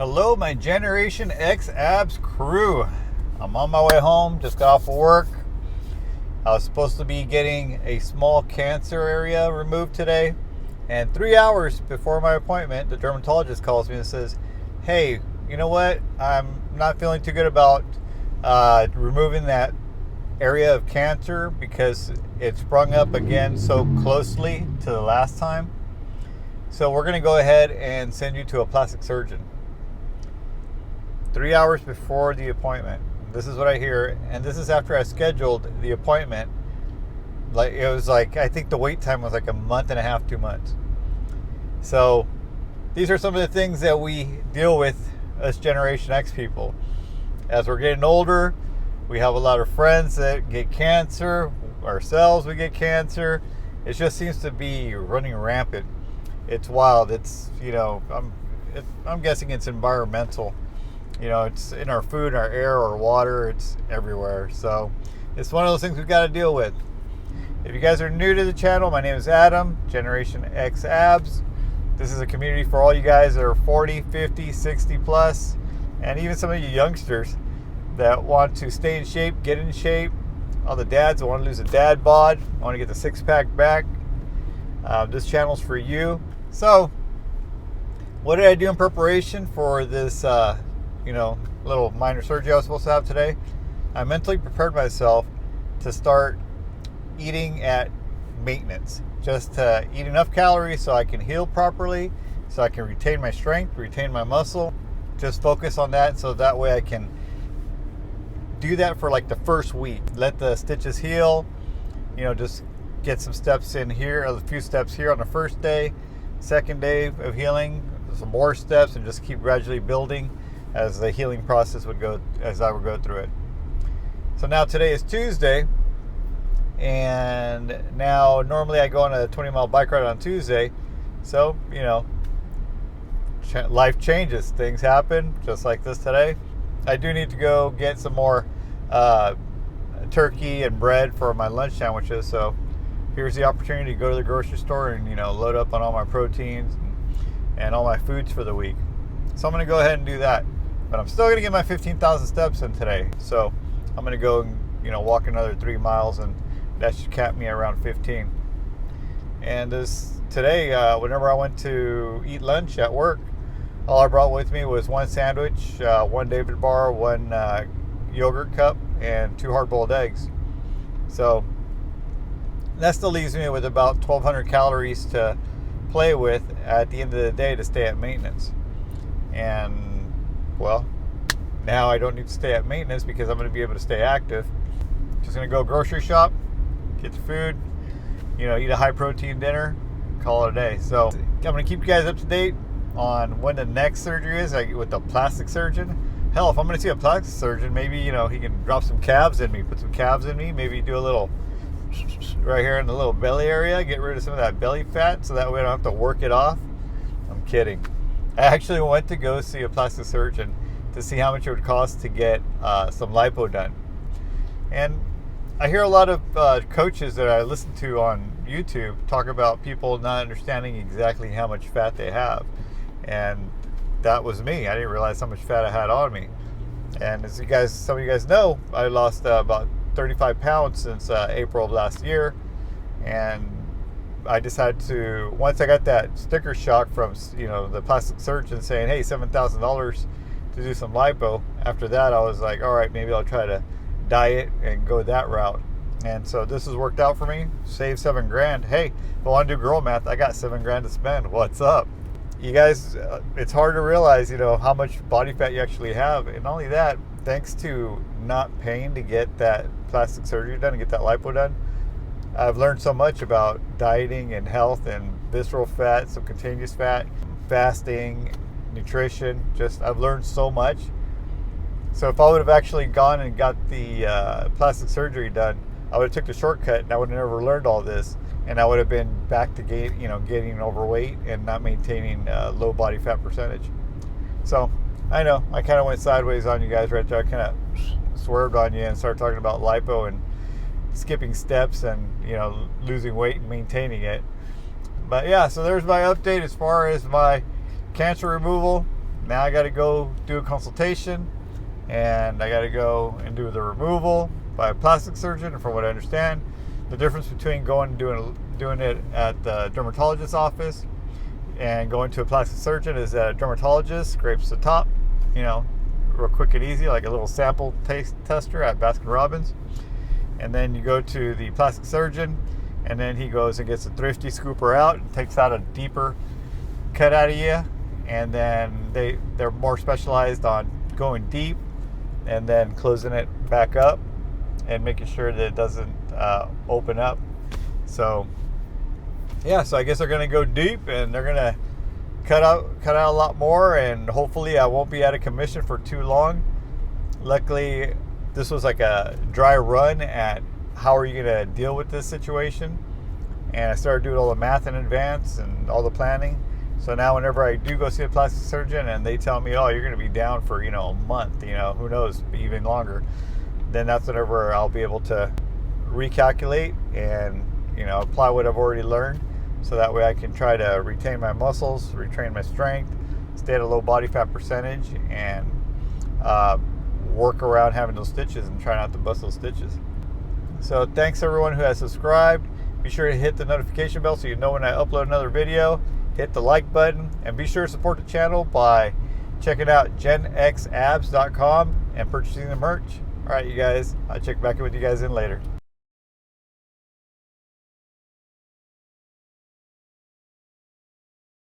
Hello, my GenXAbs crew. I'm on my way home, just got off of work. I was supposed to be getting a small cancer area removed today. And 3 hours before my appointment, the dermatologist calls me and says, hey, you know what? I'm not feeling too good about removing that area of cancer because it sprung up again so closely to the last time. So we're going to go ahead and send you to a plastic surgeon. 3 hours before the appointment. This is what I hear, and this is after I scheduled the appointment. I think the wait time was like a month and a half, 2 months. So these are some of the things that we deal with, us Generation X people. As we're getting older, we have a lot of friends that get cancer. Ourselves, we get cancer. It just seems to be running rampant. It's wild. It's, I'm guessing it's environmental. It's in our food, our air, our water. It's everywhere. So it's one of those things we've got to deal with. If you guys are new to the channel, my name is Adam, GenXAbs. This is a community for all you guys that are 40, 50, 60 plus, and even some of you youngsters that want to stay in shape, get in shape. All the dads that want to lose a dad bod, want to get the six-pack back. This channel's for you. So what did I do in preparation for this little minor surgery I was supposed to have today? I mentally prepared myself to start eating at maintenance, just to eat enough calories so I can heal properly, so I can retain my strength, retain my muscle. Just focus on that so that way I can do that for like the first week. Let the stitches heal, just get some steps in here, a few steps here on the first day, second day of healing, some more steps, and just keep gradually building as the healing process would go, as I would go through it. So now today is Tuesday, and now normally I go on a 20-mile bike ride on Tuesday. So, life changes. Things happen, just like this today. I do need to go get some more turkey and bread for my lunch sandwiches. So here's the opportunity to go to the grocery store and, load up on all my proteins and all my foods for the week. So I'm going to go ahead and do that. But I'm still going to get my 15,000 steps in today. So I'm going to go and, walk another 3 miles, and that should cap me around 15. And today, whenever I went to eat lunch at work, all I brought with me was one sandwich, one David bar, one yogurt cup, and 2 hard-boiled eggs. So that still leaves me with about 1,200 calories to play with at the end of the day to stay at maintenance. And well, now I don't need to stay at maintenance because I'm going to be able to stay active. Just going to go grocery shop, get the food, eat a high protein dinner, call it a day. So I'm going to keep you guys up to date on when the next surgery is with the plastic surgeon. Hell, if I'm going to see a plastic surgeon, maybe, he can drop some calves in me, put some calves in me, maybe do a little right here in the little belly area, get rid of some of that belly fat so that way I don't have to work it off. I'm kidding. I actually went to go see a plastic surgeon to see how much it would cost to get some lipo done. And I hear a lot of coaches that I listen to on YouTube talk about people not understanding exactly how much fat they have. And that was me. I didn't realize how much fat I had on me. And as some of you guys know, I lost about 35 pounds since April of last year. And I decided to, once I got that sticker shock from, the plastic surgeon saying, hey, $7,000 to do some lipo. After that, I was like, all right, maybe I'll try to diet and go that route. And so this has worked out for me. Save $7,000. Hey, if I want to do girl math, I got $7,000 to spend. What's up? You guys, it's hard to realize, how much body fat you actually have. And not only that, thanks to not paying to get that plastic surgery done and get that lipo done, I've learned so much about dieting and health and visceral fat, subcutaneous fat, fasting, nutrition. I've learned so much. So if I would have actually gone and got the plastic surgery done, I would have took the shortcut and I would have never learned all this. And I would have been back to getting overweight and not maintaining low body fat percentage. So I know I kind of went sideways on you guys right there. I kind of swerved on you and started talking about lipo and skipping steps and losing weight and maintaining it. But yeah, so there's my update as far as my cancer removal. now I got to go do a consultation, and I got to go and do the removal by a plastic surgeon. And from what I understand, the difference between going and doing it at the dermatologist's office and going to a plastic surgeon is that a dermatologist scrapes the top, real quick and easy, like a little sample taste tester at Baskin-Robbins. And then you go to the plastic surgeon, and then he goes and gets a thrifty scooper out and takes out a deeper cut out of you. And then they're more specialized on going deep and then closing it back up and making sure that it doesn't open up. So yeah, so I guess they're going to go deep, and they're going to cut out a lot more, and hopefully I won't be out of commission for too long. Luckily, this was like a dry run at how are you going to deal with this situation, and I started doing all the math in advance and all the planning. So now whenever I do go see a plastic surgeon and they tell me, oh, you're going to be down for a month, who knows, even longer, then that's whenever I'll be able to recalculate and apply what I've already learned, so that way I can try to retain my muscles, retrain my strength, stay at a low body fat percentage, and work around having those stitches and try not to bust those stitches. So thanks everyone who has subscribed. Be sure to hit the notification bell so you know when I upload another video. Hit the like button, and be sure to support the channel by checking out GenXAbs.com and purchasing the merch. All right, you guys, I'll check back in with you guys in later.